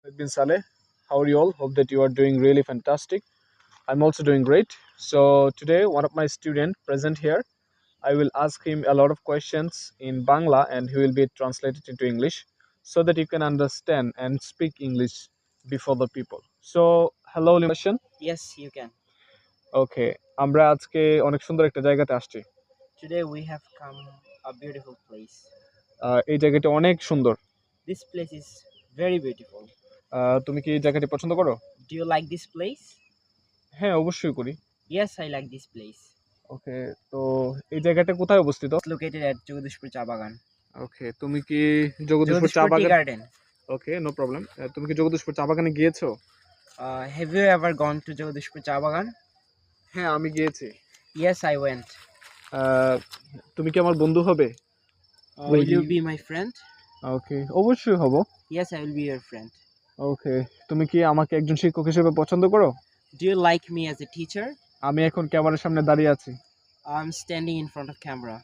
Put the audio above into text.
I've been Saleh. How are you all? Hope that you are doing really fantastic. I'm also doing great. So today, one of my student present here, I will ask him a lot of questions in Bangla, and he will be translated into English, so that you can understand and speak English before the people. So, hello, question. Yes, you can. Okay, আমরা আজকে অনেক সুন্দর একটা জায়গাতে আসছি। Today we have come a beautiful place. এই জায়গাটি অনেক সুন্দর। This place is very beautiful. তুমি কি এই জায়গাটি পছন্দ করো? Do you like this place? হ্যাঁ, অবশ্যই করি। Yes, I like this place. ওকে, তো এই জায়গাটা কোথায় অবস্থিত? It's located at Jagadishpur Cha Bagan. ওকে, তুমি কি জগদীশপুর চা Jagadishpur Tea বাগান? Garden. ওকে, নো প্রবলেম। তুমি কি জগদীশপুর চা বাগানে গিয়েছো? Have you ever gone to Jagadishpur Cha Bagan? হ্যাঁ, আমি গিয়েছি। Yes, I went. আহ, তুমি কি আমার বন্ধু হবে? Will you be my friend? ওকে, অবশ্যই হব। Yes, I will be your friend. ওকে, তুমি কি আমাকে একজন শিক্ষক হিসেবে পছন্দ করো? Do you like me as a teacher? আমি এখন ক্যামেরার সামনে দাঁড়িয়ে আছি। I'm standing in front of camera.